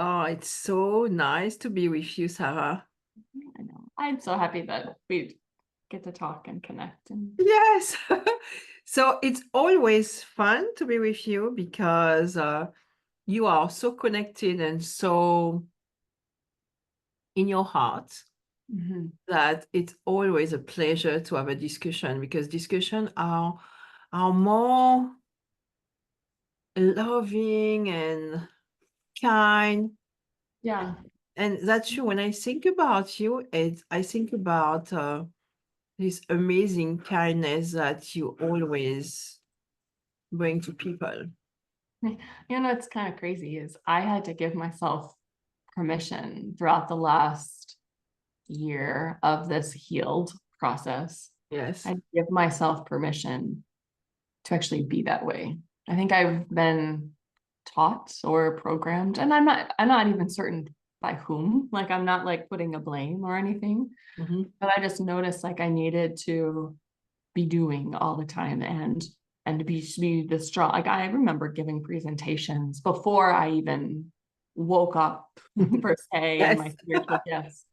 Oh, it's so nice to be with you, Sarah. I know. I'm so happy that we get to talk and connect. And Yes. So it's always fun to be with you because you are so connected and so in your heart Mhm. that it's always a pleasure to have a discussion because discussion are more loving and kind. Yeah. And that's true. When I think about you, I think about this amazing kindness that you always bring to people. It's kind of crazy is I had to give myself permission throughout the last year of this healed process. Yes. I give myself permission to actually be that way. I think I've been taught or programmed, and I'm not even certain by whom. Like I'm not like putting a blame or anything, Mhm. but I just noticed like I needed to be doing all the time and to be the strong. Like I remember giving presentations before I even woke up per se in my Yes. spiritual gifts.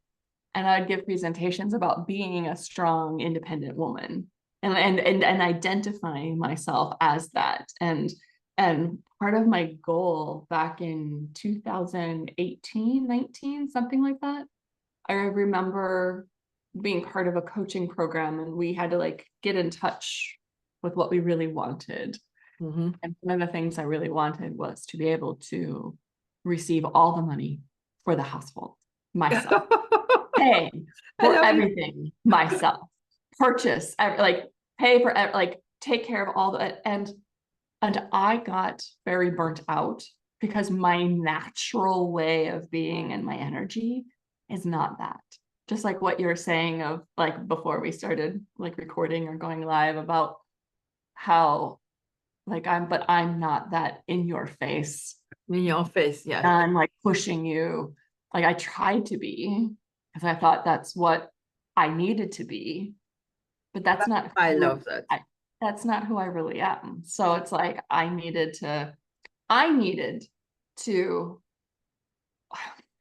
And I'd give presentations about being a strong, independent woman and identifying myself as that. And part of my goal back in 2018, 19, something like that, I remember being part of a coaching program and we had to like get in touch with what we really wanted. Mhm. And one of the things I really wanted was to be able to receive all the money for the household myself, pay I for love it. everything myself, purchase, like pay for, like take care of all the, and I got very burnt out because my natural way of being and my energy is not that. Just like what you're saying of like before we started like recording or going live about how like but I'm not that in your face. In your face, yes. I'm like pushing you. Like I tried to be because I thought that's what I needed to be, but I love that. that's not who I really am. So it's like I needed to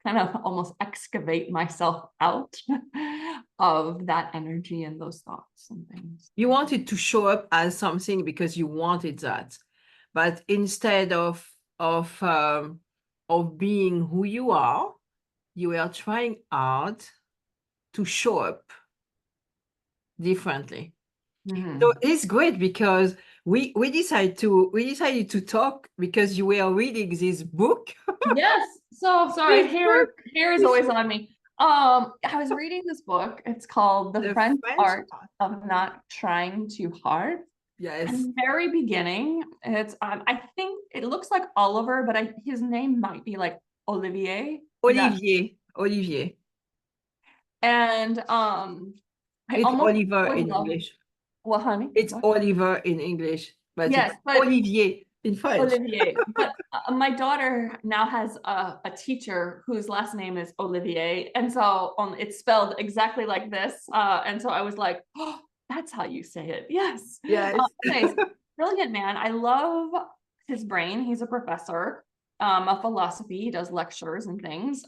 kind of almost excavate myself out of that energy and those thoughts and things. You wanted to show up as something because you wanted that. But instead of being who you were trying hard to show up differently. So Mhm. it's great because we decided to talk because you were reading this book. Yes. So sorry, This book, hair is this always on me. I was reading this book. It's called The the French French Art part. of Not Trying Too Hard. Yes. And very beginning, it's I think it looks like Oliver, but his name might be like Olivier. Is that Olivier. and I It's almost Oliver always in love English. well, honey. It's What? Oliver in English, but it's Yes, but Olivier in French. Olivier. But my daughter now has a teacher whose last name is Olivier, and so it's spelled exactly like this. And so I was like, oh, that's how you say it. Yes. Yes. Anyways, brilliant man. I love his brain. He's a professor of philosophy. He does lectures and things.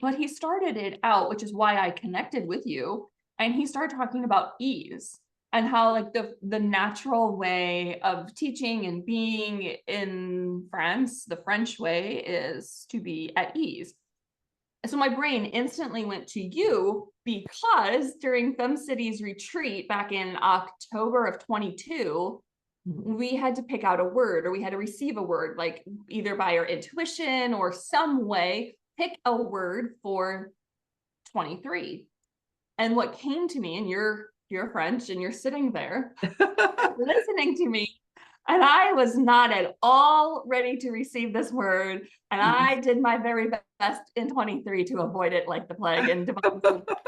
But he started it out, which is why I connected with you. And he started talking about ease and how like the natural way of teaching and being in France, the French way, is to be at ease. So my brain instantly went to you because during Fem City's retreat back in October of 22, we had to pick out a word or we had to receive a word, like either by our intuition or some way, pick a word for 23. And what came to me, and you're French and you're sitting there listening to me, and I was not at all ready to receive this word. And I did my very best in 23 to avoid it like the plague. And Devon was like,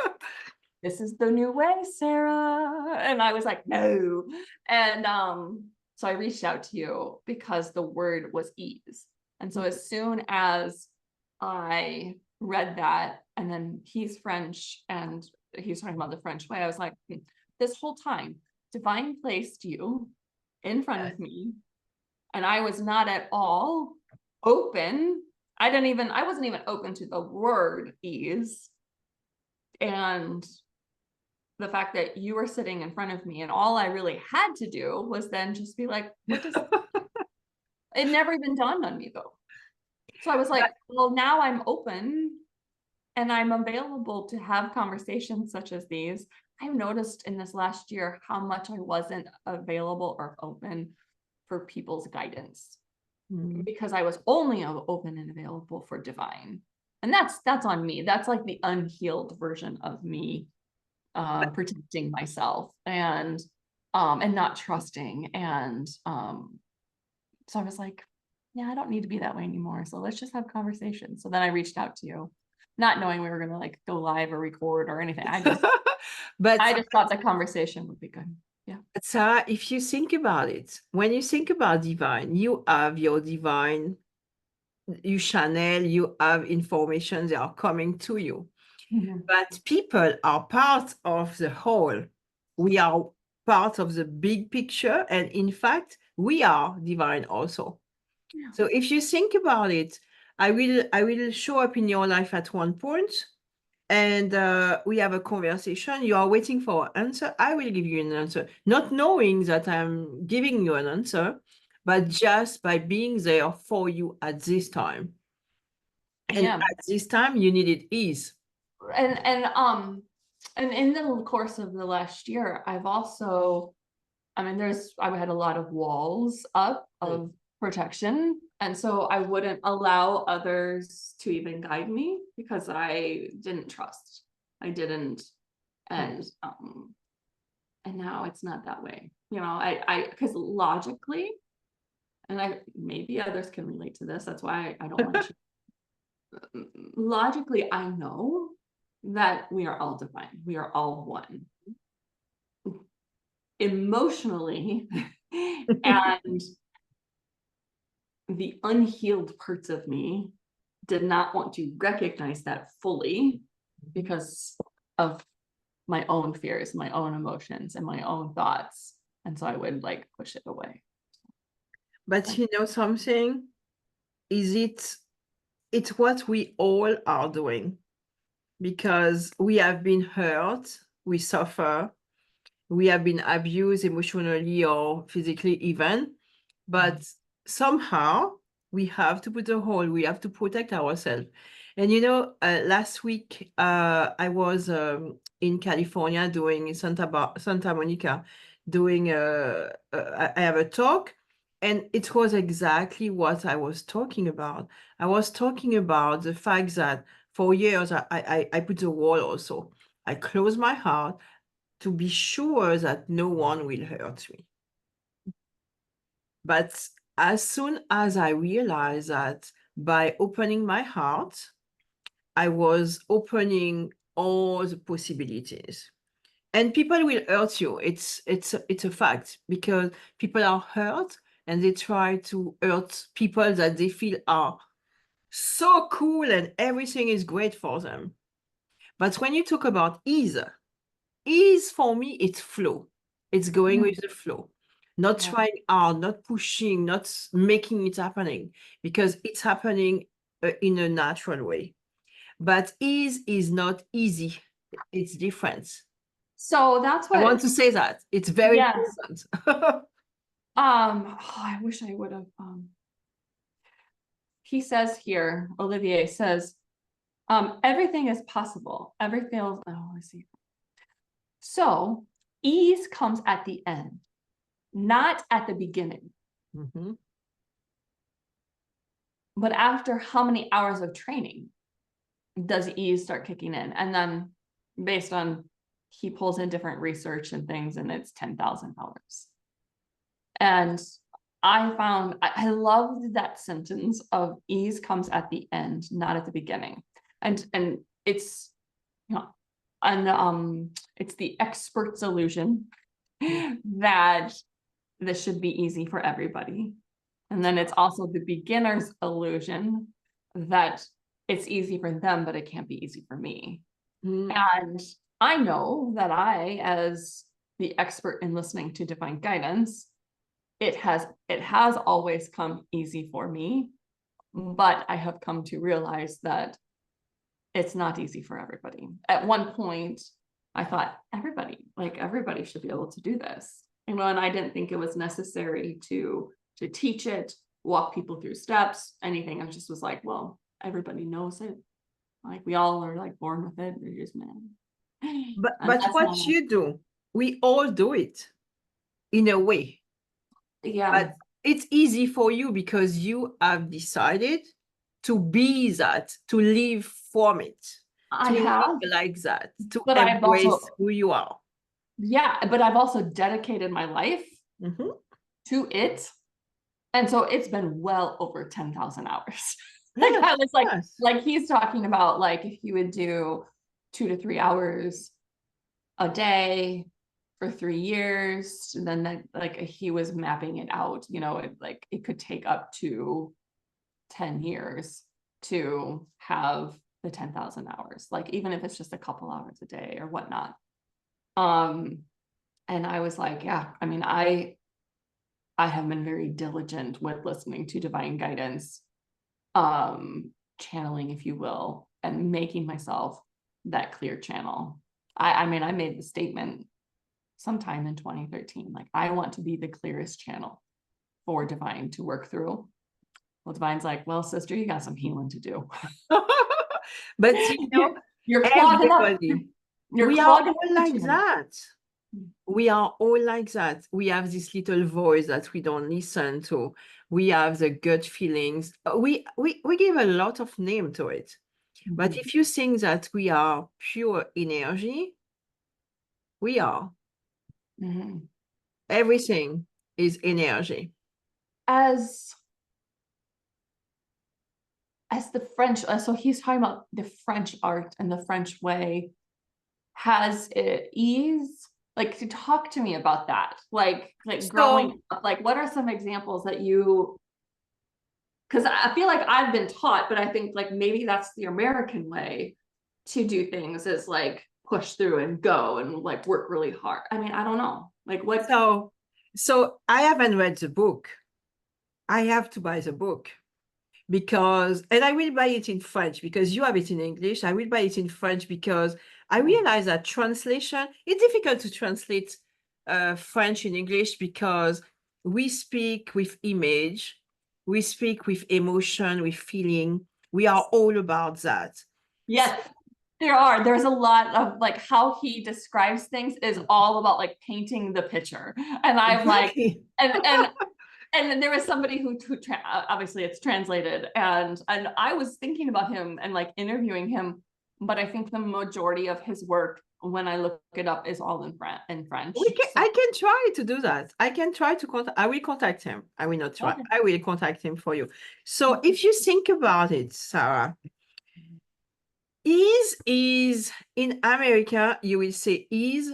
this is the new way, Sarah. And I was like, no. And so I reached out to you because the word was ease. And so as soon as I read that, and then he's French and he's talking about the French way, I was like, this whole time, divine placed you in front Yes. of me, and I was not at all open. I wasn't even open to the word ease. And the fact that you were sitting in front of me and all I really had to do was then just be like, what does it never even dawned on me though. So I was like, well, now I'm open and I'm available to have conversations such as these. I've noticed in this last year how much I wasn't available or open for people's guidance because I was only open and available for divine. And that's on me. That's like the unhealed version of me protecting myself and not trusting. And so I was like, yeah, I don't need to be that way anymore. So let's just have conversations. So then I reached out to you, not knowing we were gonna like go live or record or anything. I just thought the conversation would be good. Yeah. Sarah, if you think about it, when you think about divine, you have your divine, you channel, you have information that are coming to you. But people are part of the whole. We are part of the big picture. And in fact, we are divine also. Yeah. So if you think about it, I will show up in your life at one point and we have a conversation. You are waiting for an answer. I will give you an answer, not knowing that I'm giving you an answer, but just by being there for you at this time. And Yeah. at this time, you needed ease. And in the course of the last year, I've also, I mean, I had a lot of walls up of protection. And so I wouldn't allow others to even guide me because I didn't trust. I didn't. And now it's not that way. You know, because logically, and maybe others can relate to this. That's why I don't want you. Logically, I know that we are all divine. We are all one. Emotionally, and the unhealed parts of me did not want to recognize that fully because of my own fears, my own emotions, and my own thoughts. And so I would like push it away. But you know something? It's what we all are doing because we have been hurt, we suffer, we have been abused emotionally or physically even, but somehow we have to put a hold, we have to protect ourselves. And you know, last week I was in California doing Santa Monica, doing I have a talk, and it was exactly what I was talking about. I was talking about the fact that for years I put a wall also. I close my heart to be sure that no one will hurt me. But as soon as I realized that by opening my heart, I was opening all the possibilities. And people will hurt you. It's a fact because people are hurt and they try to hurt people that they feel are so cool and everything is great for them. But when you talk about ease for me, it's flow. It's going with the flow, not trying hard, not pushing, not making it happening because it's happening in a natural way. But ease is not easy. It's different. So that's what I want to say that it's very important. I wish I would have he says here, Olivier says, everything is possible. Everything, oh, I see. So ease comes at the end, not at the beginning. But after how many hours of training does ease start kicking in? And then based on, he pulls in different research and things, and it's 10,000 hours. And I loved that sentence of ease comes at the end, not at the beginning. And it's, you know, and it's the expert's illusion that this should be easy for everybody. And then it's also the beginner's illusion that it's easy for them, but it can't be easy for me. And I know that I, as the expert in listening to divine guidance, it has always come easy for me. but I have come to realize that it's not easy for everybody. At one point, I thought everybody should be able to do this. And I didn't think it was necessary to teach it, walk people through steps, anything. I just was like, well, everybody knows it. Like we all are like born with it. We're just man. But what you do, we all do it in a way. Yeah. But it's easy for you because you have decided to be that, to live from it, I to have, live like that, to but I've embrace also, who you are. yeah, but I've also dedicated my life to it. And so it's been well over 10,000 hours. Like I was like he's talking about like if you would do 2 to 3 hours a day for 3 years, and then that, like he was mapping it out, you know, it could take up to 10 years to have the 10,000 hours, like even if it's just a couple hours a day or whatnot. And I was like, yeah, I mean, I have been very diligent with listening to divine guidance, channeling, if you will, and making myself that clear channel. I mean, I made the statement sometime in 2013, like, I want to be the clearest channel for divine to work through. Well, divine's like, well, sister, you got some healing to do. But you know, you're clogging up. We are all like that. We are all like that. We have this little voice that we don't listen to. We have the gut feelings. We give a lot of name to it. But if you think that we are pure energy, we are. Everything is energy. As the French, so he's talking about the French art and the French way. Has it ease? Like, to talk to me about that. Like growing up, like what are some examples that you, because I feel like I've been taught, but I think like maybe that's the American way to do things, is like push through and go and like work really hard. I mean, I don't know. Like what? So I haven't read the book. I have to buy the book because, and I will buy it in French because you have it in English. I will buy it in French because I realize that translation, it's difficult to translate French in English because we speak with image, we speak with emotion, with feeling. We are all about that. Yes, there's a lot of like how he describes things is all about like painting the picture. And I'm like, and there was somebody who obviously it's translated, and I was thinking about him and like interviewing him, but I think the majority of his work, when I look it up, is all in French. I can try to do that. I can try to contact. I will contact him. I will not try. Okay. I will contact him for you. So if you think about it, Sarah, ease is in America, you will say ease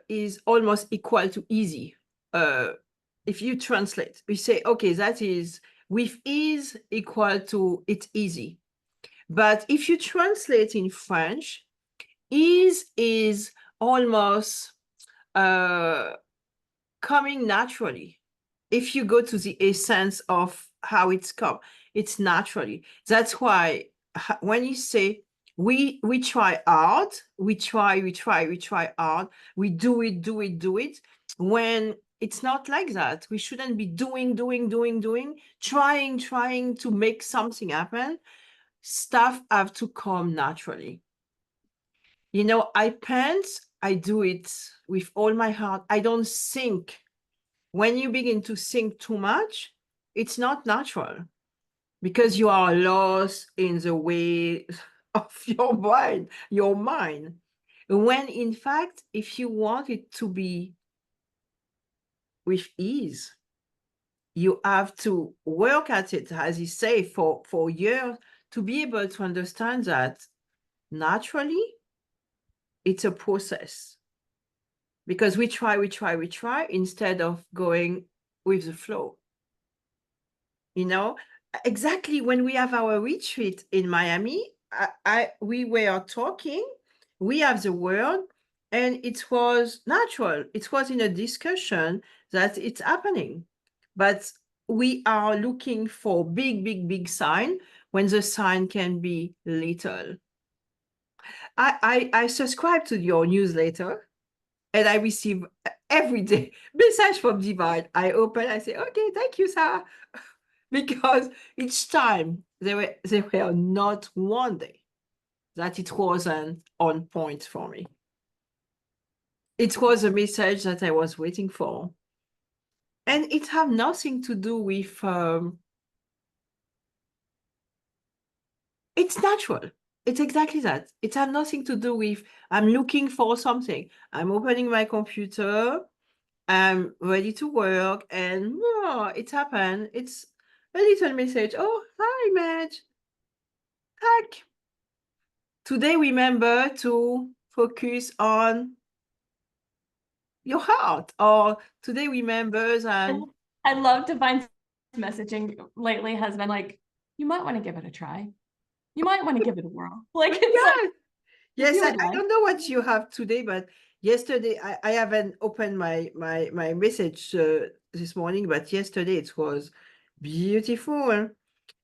is almost equal to easy. If you translate, we say, okay, that is with ease equal to it's easy. But if you translate in French, ease is almost coming naturally. If you go to the essence of how it's come, it's naturally. That's why when you say we try hard, we try hard, we do it. When it's not like that, we shouldn't be doing, trying to make something happen. Stuff have to come naturally. You know, I paint, I do it with all my heart. I don't think. When you begin to think too much, it's not natural because you are lost in the way of your mind. When in fact, if you want it to be with ease, you have to work at it, as you say, for years to be able to understand that naturally it's a process. Because we try instead of going with the flow. You know, exactly when we have our retreat in Miami, we were talking, we have the word, and it was natural. It was in a discussion that it's happening. But we are looking for big sign when the sign can be little. I subscribe to your newsletter and I receive every day message from Divine. I open, I say, okay, thank you, Sarah. Because each time there were not one day that it wasn't on point for me. It was a message that I was waiting for. And it had nothing to do with, it's natural. It's exactly that. It had nothing to do with, I'm looking for something. I'm opening my computer, I'm ready to work, and it happened. It's a little message. Oh, hi, Medge. Hack. Today, remember to focus on your heart. Or today, remember that. I love Divine's messaging lately has been like, you might want to give it a try. You might want to give it a whirl. Like, it's like, Yes, I I don't know what you have today, but yesterday I haven't opened my message this morning, but yesterday it was beautiful.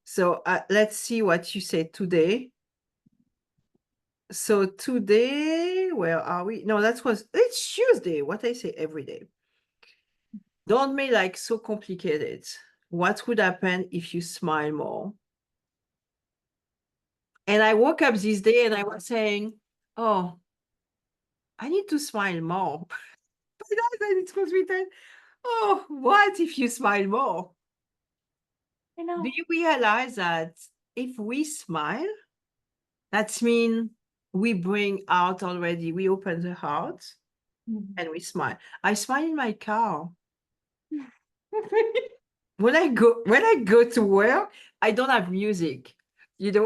So let's see what you said today. So today, where are we? No, it's Tuesday. What I say every day. Don't make like so complicated. What would happen if you smile more? And I woke up this day and I was saying, oh, I need to smile more. But then it was written, oh, what if you smile more? I know. Do you realize that if we smile, that means we bring out already, we open the heart and we smile. I smile in my car. When I go to work, I don't have music.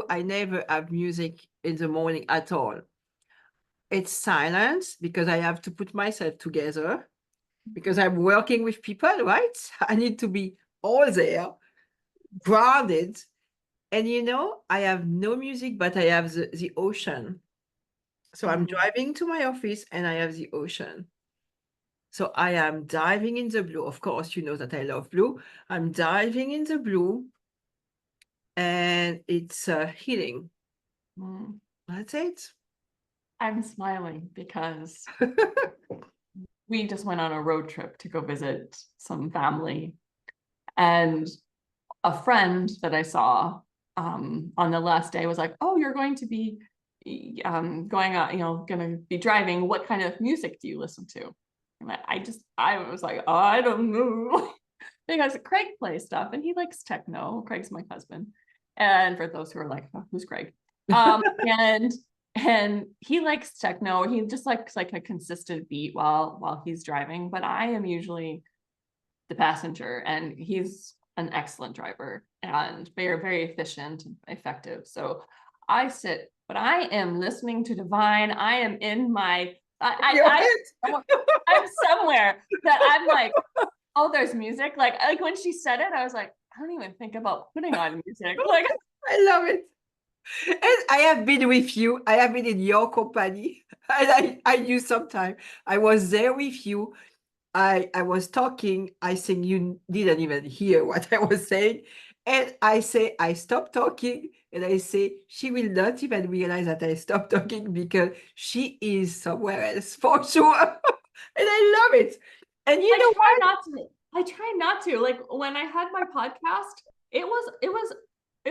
I never have music in the morning at all. It's silence because I have to put myself together because I'm working with people, right? I need to be all there, grounded. And I have no music, but I have the ocean. So I'm driving to my office and I have the ocean. So I am diving in the blue. Of course, you know that I love blue. I'm diving in the blue and it's healing. That's it. I'm smiling because we just went on a road trip to go visit some family. And a friend that I saw on the last day was like, oh, you're going to be going out, going to be driving. What kind of music do you listen to? And I was like, oh, I don't know. Because Craig plays stuff and he likes techno. Craig's my husband. And for those who are like, oh, who's Craig? And he likes techno. He just likes like a consistent beat while he's driving. But I am usually the passenger, and he's an excellent driver and very efficient and effective. So I sit, but I am listening to Divine. I am in my I'm somewhere that I'm like, oh, there's music. Like when she said it, I was like, I don't even think about putting on music. Like, I love it. And I have been with you. I have been in your company. And I knew sometime I was there with you. I was talking. I think you didn't even hear what I was saying. And I say, I stopped talking. And I say, she will not even realize that I stopped talking because she is somewhere else for sure. And I love it. And you know what? I try not to. Like when I had my podcast, it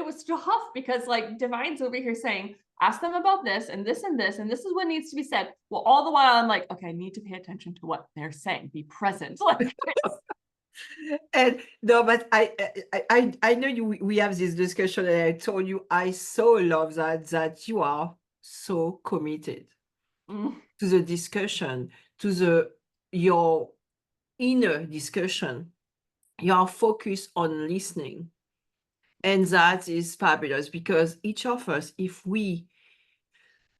was tough because like Divine's over here saying, ask them about this and this and this, and this is what needs to be said. Well, all the while I'm like, okay, I need to pay attention to what they're saying, be present. Like, and no, but I know we have this discussion, and I told you I so love that you are so committed to the discussion, to your inner discussion. You are focused on listening. And that is fabulous because each of us, if we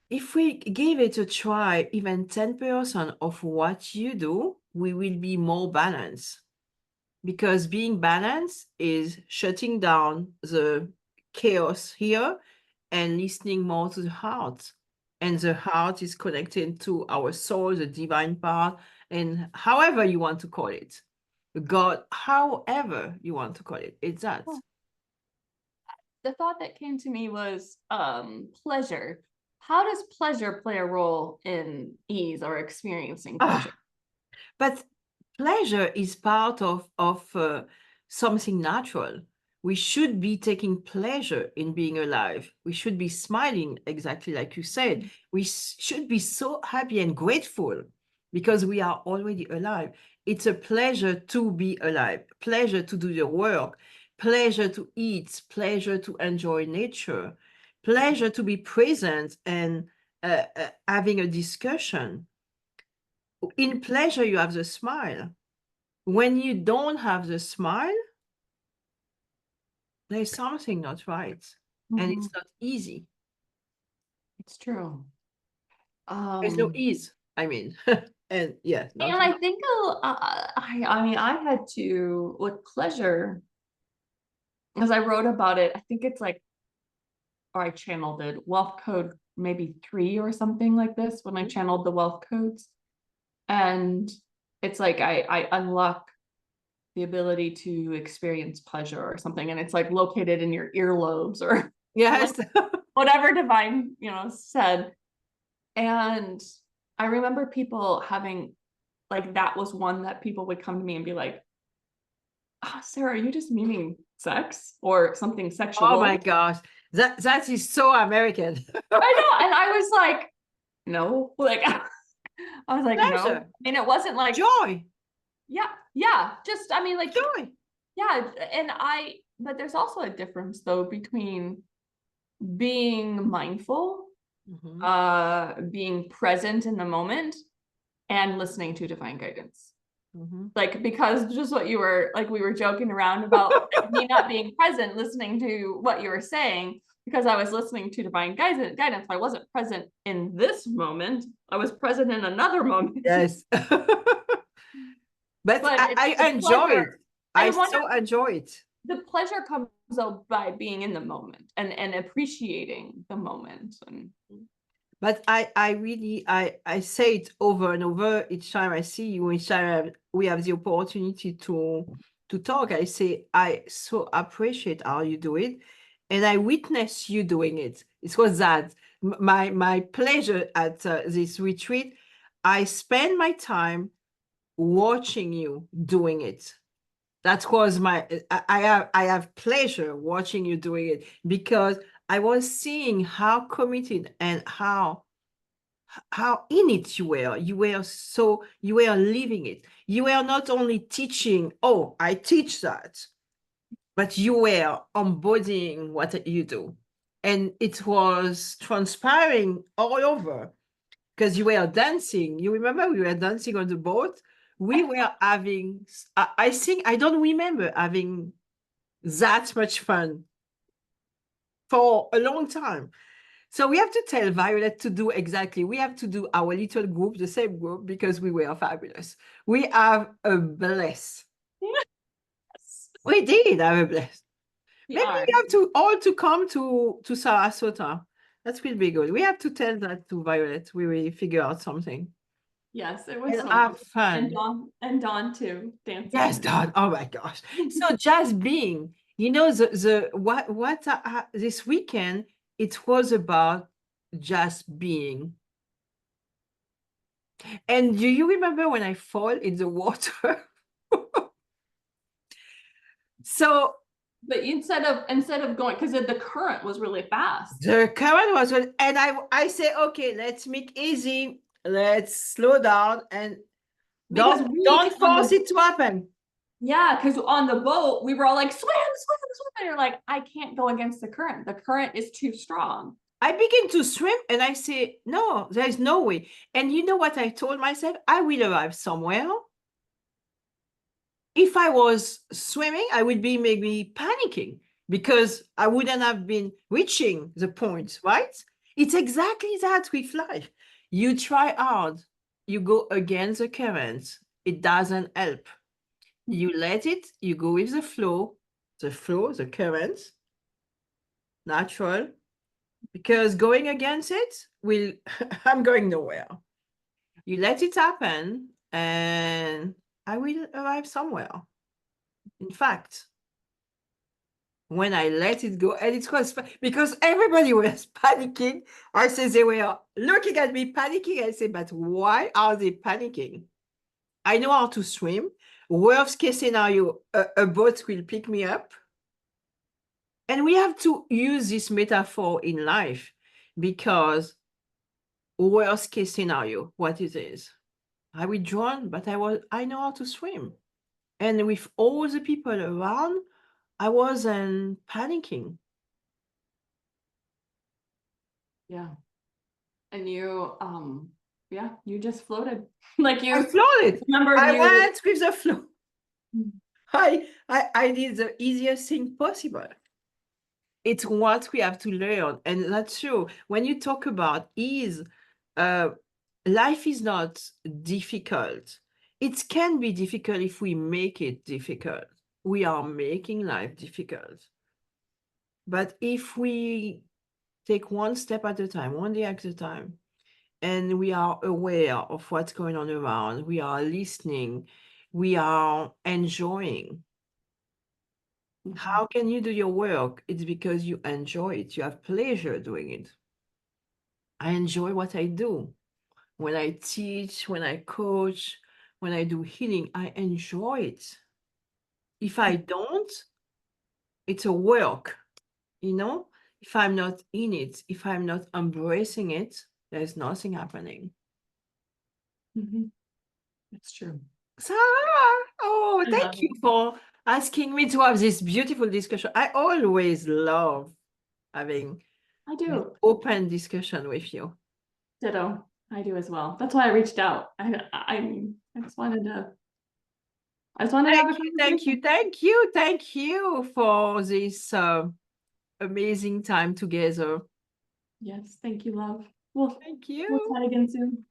give it a try, even 10% of what you do, we will be more balanced. Because being balanced is shutting down the chaos here and listening more to the heart. And the heart is connected to our soul, the divine part, and however you want to call it. God, however you want to call it. It's that. The thought that came to me was pleasure. How does pleasure play a role in ease or experiencing pleasure? But pleasure is part of something natural. We should be taking pleasure in being alive. We should be smiling, exactly like you said. We should be so happy and grateful because we are already alive. It's a pleasure to be alive, pleasure to do your work, pleasure to eat, pleasure to enjoy nature, pleasure to be present and having a discussion. In pleasure, you have the smile. When you don't have the smile, there's something not right. And it's not easy. It's true. There's no ease, I mean. And yeah, And not I think I mean I had to with pleasure because I wrote about it. I think it's like, or I channeled it, Wealth Code maybe 3 or something like this when I channeled the wealth codes. And it's like I unlock the ability to experience pleasure or something, and it's like located in your earlobes or yes. whatever divine, said. And I remember people having, like, that was one that people would come to me and be like, oh, Sarah, are you just meaning sex or something sexual? Oh my gosh. That is so American. I know. And I was like, no, like, I was like, no. Pleasure. I mean, it wasn't like, Joy. yeah, just, I mean, like, Joy. yeah. But there's also a difference though between being mindful, being present in the moment, and listening to divine guidance. Like, because just what you were, like, we were joking around about me not being present, listening to what you were saying, because I was listening to divine guidance. I wasn't present in this moment. I was present in another moment. Yes. But I enjoy it. I so enjoy it. The pleasure comes out by being in the moment and appreciating the moment. But I really I say it over and over each time I see you, each time we have the opportunity to talk. I say I so appreciate how you do it, and I witness you doing it. It was that my pleasure at this retreat. I spend my time watching you doing it. That was my I have pleasure watching you doing it because I was seeing how committed and how in it you were. You were living it. You were not only teaching, oh, I teach that, but you were embodying what you do. And it was transpiring all over because you were dancing. You remember we were dancing on the boat? We were having, I think, I don't remember having that much fun for a long time. So we have to tell Violet to do exactly. We have to do our little group, the same group, because we were fabulous. We have a blast. We did have a blast. Maybe we have to all to come to Sarasota. That will be good. We have to tell that to Violet. We will figure out something. Yes, it was so have fun. And Dawn too, dancing. Yes, Dawn. Oh my gosh. So just being, what this weekend, it was about just being. And do you remember when I fall in the water? So, but instead of going, because the current was really fast. The current was, and I say, okay, let's make easy. Let's slow down and don't force it to happen. Yeah, because on the boat, we were all like, swim. And you're like, I can't go against the current. The current is too strong. I begin to swim and I say, no, there's no way. And you know what I told myself? I will arrive somewhere. If I was swimming, I would be maybe panicking because I wouldn't have been reaching the point, right? It's exactly that with life. You try hard, you go against the current, it doesn't help. You let it, you go with the flow, the current, natural, because going against it I'm going nowhere. You let it happen and I will arrive somewhere. In fact, when I let it go, and it was because everybody was panicking. I said they were looking at me panicking. I said, but why are they panicking? I know how to swim. Worst case scenario, a boat will pick me up. And we have to use this metaphor in life because worst case scenario, what it is. I will drown, but I know how to swim. And with all the people around, I wasn't panicking. Yeah. And you, yeah, you just floated. Like I you floated. remembered I you. went with the flow. I did the easiest thing possible. It's what we have to learn. And that's true. When you talk about ease, life is not difficult. It can be difficult if we make it difficult. We are making life difficult. But if we take one step at a time, one day at a time, and we are aware of what's going on around, we are listening, we are enjoying. How can you do your work? It's because you enjoy it. You have pleasure doing it. I enjoy what I do. When I teach, when I coach, when I do healing, I enjoy it. If I don't, it's a work, you know? If I'm not in it, if I'm not embracing it, there's nothing happening. That's true. Sarah, oh, I love thank you it. for asking me to have this beautiful discussion. I always love having I this do. open discussion with you. Ditto. I do as well. That's why I reached out. I just wanted to have a conversation. Thank you for this amazing time together. Yes, thank you, love. We'll Thank we'll you. chat again soon.